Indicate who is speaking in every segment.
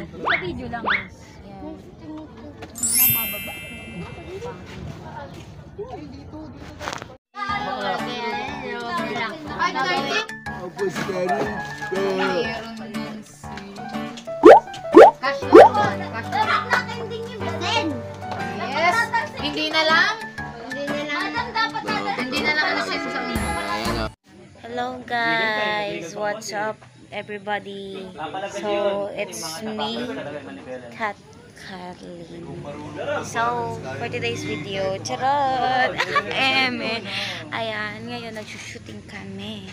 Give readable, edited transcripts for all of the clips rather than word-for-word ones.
Speaker 1: Sa video lang. Yan. Mababa.
Speaker 2: Tapos meron
Speaker 1: Yes. Hindi na lang ano siya sa amin.
Speaker 3: Hello guys, what's up everybody? So it's me, Kat Carlin. So for today's video, charot! Ayan, ngayon nagsushooting kami.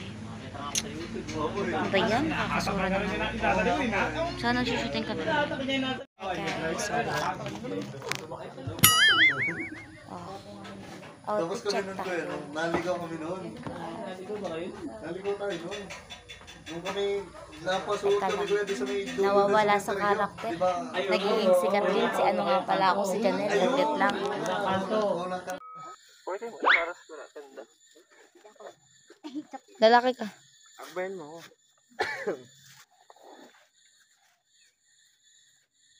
Speaker 3: Ano ba yan? Nakakasura naman. Saan nagsushooting kami? Guys,
Speaker 2: tapos kami nun ko yun, naligaw kami noon. Naligaw tayo noon. Nung kami napasuot kami ko yun sa may dulo.
Speaker 3: Nawawala sa karakter. Nagiging sikat din. Si ano nga pala ako, si Janelle. Legit lang. Lalaki ka.
Speaker 2: Akbayan mo ako.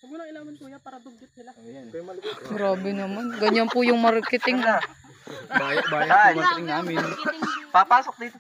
Speaker 4: Huwag mo lang ilaman kuya para dugyot sila.
Speaker 1: Grabe naman. Ganyan po yung marketing.
Speaker 4: Bayad po marketing namin.
Speaker 2: Papasok dito.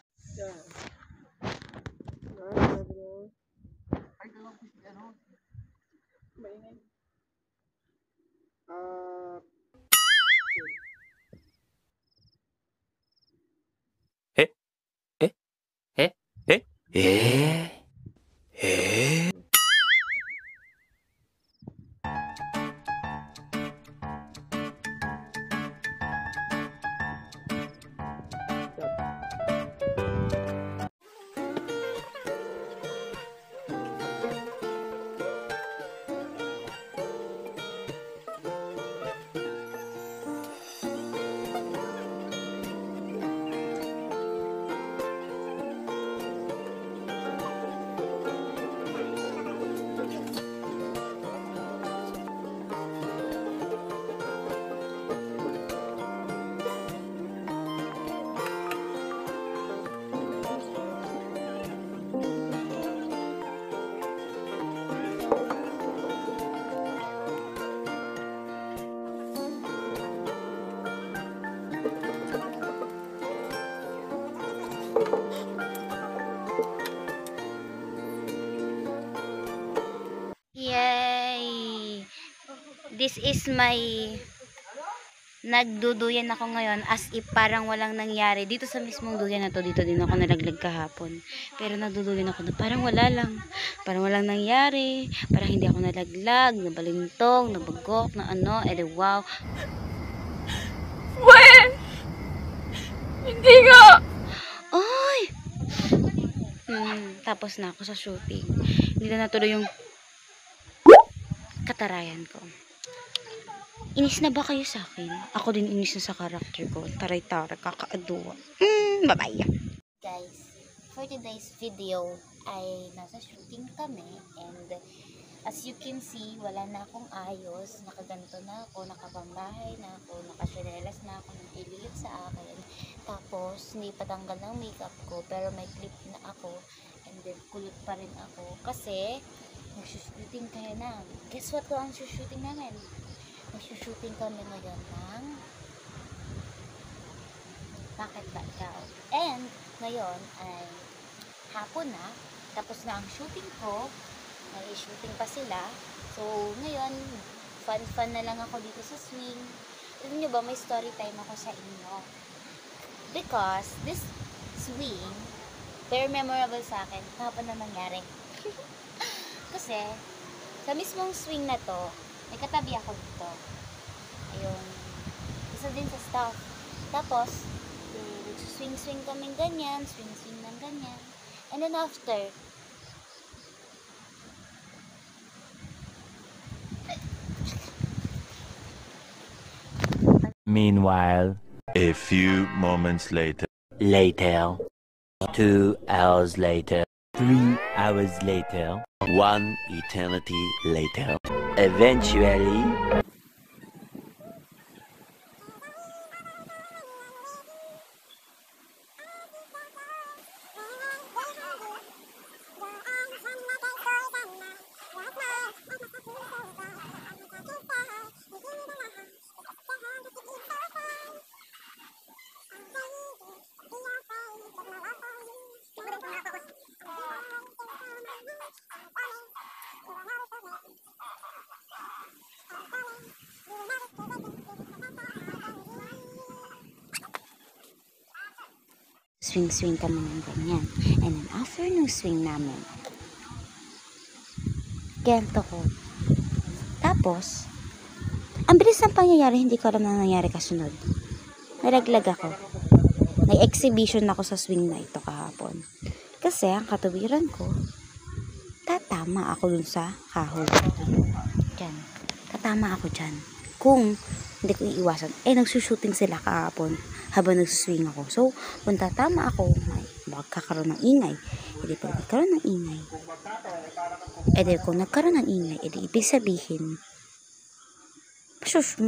Speaker 3: Yay! This is my nagduduyan ako ngayon as if parang walang nangyari. Dito sa mismong duyan na to, dito din ako nalaglag kahapon. Pero nagduduyan ako na parang wala lang. Parang walang nangyari. Parang hindi ako nalaglag, nabalintong, nabagok, na ano, edi wow.
Speaker 1: When? Hindi nga.
Speaker 3: Ay! Tapos na ako sa shooting. Hindi na natuloy yung katarayan ko. Inis na ba kayo sa akin? Ako din inis na sa karakter ko. Taray-taray, kakaaduwa. Bye-bye. Guys, for today's video ay nasa shooting kami and as you can see, wala na akong ayos. Nakaganto na ako, nakapambahay na ako, nakasyarelas na ako, nag-ilit sa akin. Tapos, hindi pa tanggal ng makeup ko pero may clip na ako and then kulot pa rin ako kasi nagsushooting kaya na. Guess what ko ang shooting namin? Nagsushooting kami ngayon ng Bakit Ba Ikaw? And ngayon ay hapon na. Tapos na ang shooting ko. May shooting pa sila. So ngayon, fun na lang ako dito sa swing. Alam nyo ba, may story time ako sa inyo. Because this swing, very memorable sa akin. Kahapon na nangyari. Kasi, sa mismong swing na to, may katabi ako dito. Ayun. Isa din sa staff. Tapos, swing kaming ganyan, swing ng ganyan. And then after,
Speaker 5: Meanwhile, a few moments later. 2 hours later. 3 hours later. 1 eternity later. Eventually.
Speaker 3: Swing-swing kami ng ganyan. And then after nung swing namin, ganito ko. Tapos, ang bilis ng pangyayari, hindi ko alam na nangyari kasunod. Nalaglag ako. Nag-exhibition ako sa swing na ito kahapon. Kasi ang katuwiran ko, tatama ako dun sa kahoy. Diyan. Tatama ako dyan. Kung hindi ko iiwasan, nagsushooting sila kahapon habang nagsuswing ako. So, kung tatama ako, magkakaroon ng ingay. Hindi pag nagkaroon ng ingay, kung nagkaroon ng ingay, ibig sabihin,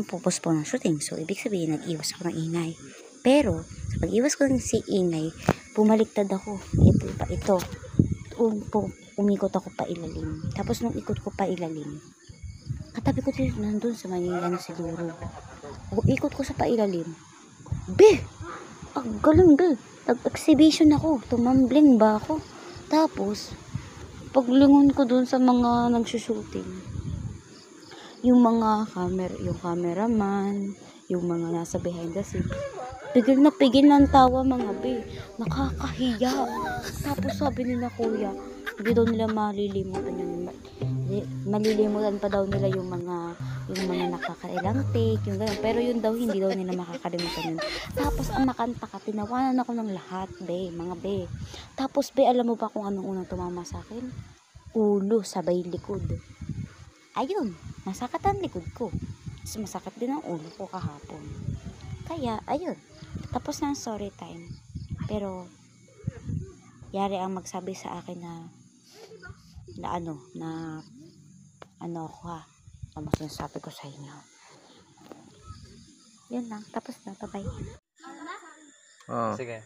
Speaker 3: pupuspon ng shooting. So, ibig sabihin, nag-iwas ako ng ingay. Pero, sa pag-iwas ko ng ingay, bumaliktad ako. Ito. Umikot ako pa ilalim. Tapos, nung ikot ko pa ilalim, katabi ko dito nandun sa may siguro. Ikot ko sa pailalim. Ang galing be. Nag-exhibition ako. Tumambling ba ako? Tapos, paglingon ko dun sa mga nagsushooting, yung mga yung cameraman, yung mga nasa behind the scene, pigil ng tawa mga be. Nakakahiya. Tapos sabi nila kuya, hindi daw nila malilimutan yun. Malilimutan pa daw nila yung mga nakakailang take, yung gano'n. Pero yun daw, hindi daw nila makakalimutan yun. Tapos ang makanta ka, tinawanan ako ng lahat, be, mga be. Tapos be, alam mo ba kung anong unang tumama sa akin? Ulo, sabay likod. Ayun, masakit ang likod ko. Tapos masakit din ang ulo ko kahapon. Kaya, ayun. Tapos na ang story time. Pero, yari ang magsabi sa akin na ako ha. Ano sinasabi ko sa inyo. Yun lang. Tapos na. Bye-bye.
Speaker 2: Oh.
Speaker 4: Sige.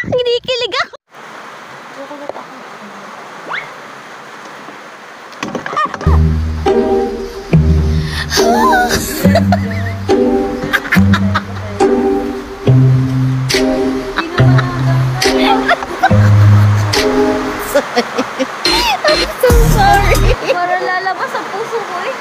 Speaker 3: Kinikilig ako. I'm so sorry. Para lalabas ang puso ko eh.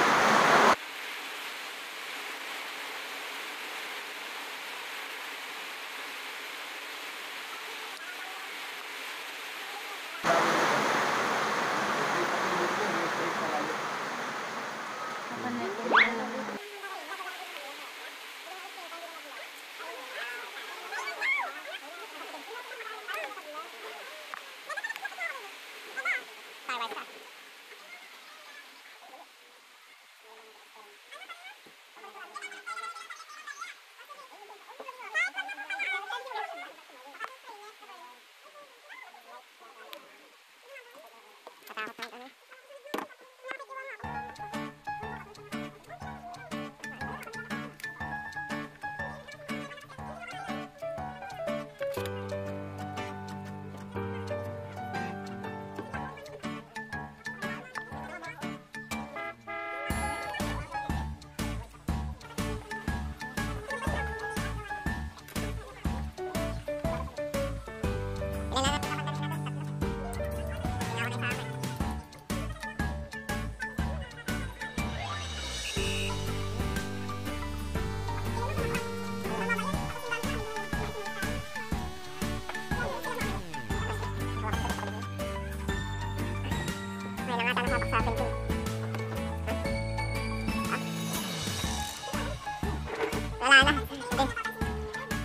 Speaker 3: Wala na.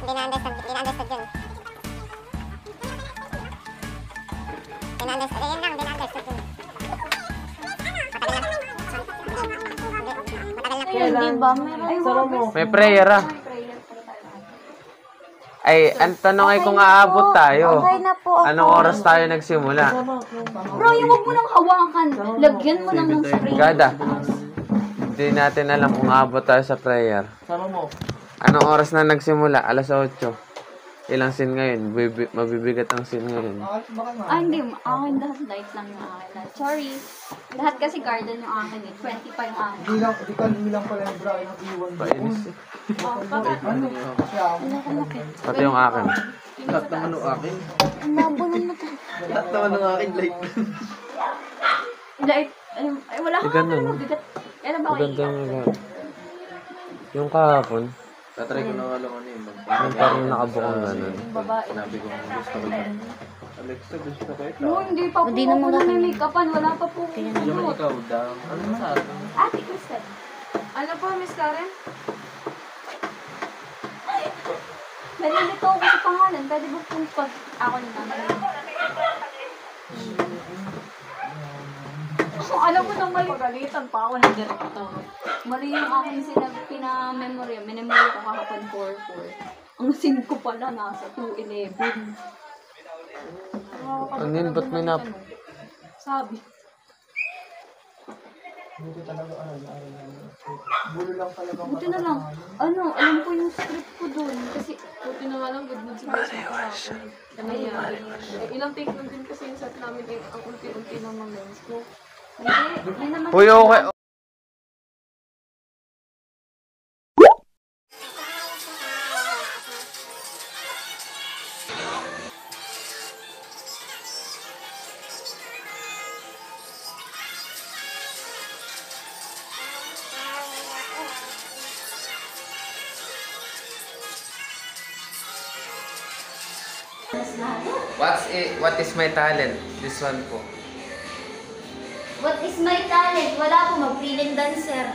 Speaker 3: Hindi na-understand yun.
Speaker 1: Ayun, di ba? Meron
Speaker 4: May prayer ah.
Speaker 6: Ay, ang tanong ay kung aabot tayo.
Speaker 3: Okay na po ako.
Speaker 6: Anong oras tayo nagsimula?
Speaker 3: Bro, yung huwag mo nang hawakan. Lagyan mo lang ng spray.
Speaker 6: Gada, hindi natin alam kung aabot tayo sa prayer.
Speaker 2: Sama mo.
Speaker 6: Anong oras na nagsimula? Alas 8. Ilang sin ngayon? Mabibigat ang sin ngayon.
Speaker 3: Hindi. Akin lahat light lang yung akin. Sorry. Lahat kasi garden yung akin eh. 25 akin.
Speaker 2: Hindi lang pala yung bra yung iwan.
Speaker 6: Painis eh.
Speaker 3: Wala ka nakit.
Speaker 6: Pati yung akin.
Speaker 4: Lahat naman ng akin.
Speaker 3: Ang nabunan mo to.
Speaker 2: Lahat naman ng akin like.
Speaker 3: Light. Ay, wala ka
Speaker 6: Ganun.
Speaker 3: nga mabigat. Kailan ba
Speaker 6: Maganda
Speaker 3: kayo?
Speaker 6: yung lahat. Yung kahapon,
Speaker 4: Tatry ko na nga lang ano yun.
Speaker 6: yung parang nakabukang ganun.
Speaker 3: Yung babae.
Speaker 4: Sinabi ko gusto ko yan. Alexa, gusto ko ito.
Speaker 3: No, hindi pa po ako namimake-upan. Wala pa po.
Speaker 4: Yaman ikaw, dam. Ano masabi?
Speaker 3: Ate Kristen.
Speaker 7: Ano po, Miss Karen?
Speaker 3: Nalilito ako sa pangalan. Pwede ba po pag ako na naman? Alam mo nang mali. Pagalitan pa ako ng director. Mali yung aking pina-memory. Minemory ko kahapon 4-4. Ang sin ko pala nasa 2-11.
Speaker 6: Ano yun? Ba't may nap...
Speaker 3: Sabi. Buti na lang. Ano, alam ko yung script ko dun. Kasi,
Speaker 7: Buti na nga lang, good mood si Bessie ko ako. Nangyayari. Ilang take lang din kasi yung set namin, ang unti-unti lang ng lens ko.
Speaker 3: hindi. Yan naman.
Speaker 6: Uy, okay. What is my talent? This one po.
Speaker 3: What is my talent? Wala po, mag-feeling dancer.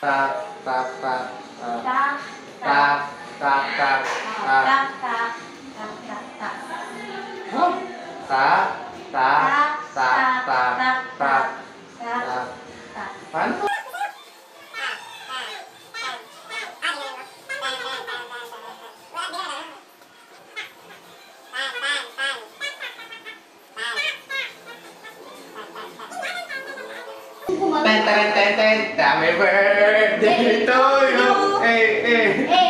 Speaker 6: Tak, tak, tak, tak,
Speaker 3: Tak,
Speaker 6: tak, tak, tak, tak,
Speaker 3: tak, tak, tak, tak, tak.
Speaker 6: tak, tak, tak, tak, tak,
Speaker 3: tak.
Speaker 6: tak. Paano? Ten, ten, ten, ten, happy birthday to you. Hey, hey.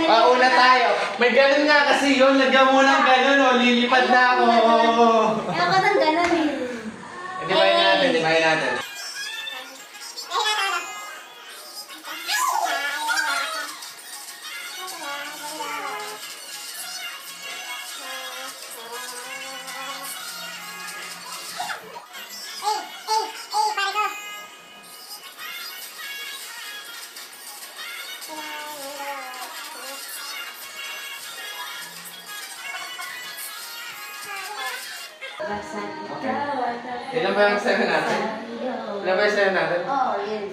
Speaker 6: Pauna tayo. May ganun nga kasi yun. Lagyan mo ng ganun o. Lilipad na ako.
Speaker 3: Ayaw ka ng ganon eh.
Speaker 6: Dibayin natin, dibayin natin. Ilan ba yung 7 natin? Ilan ba yung 7 natin?
Speaker 3: Oh, yun.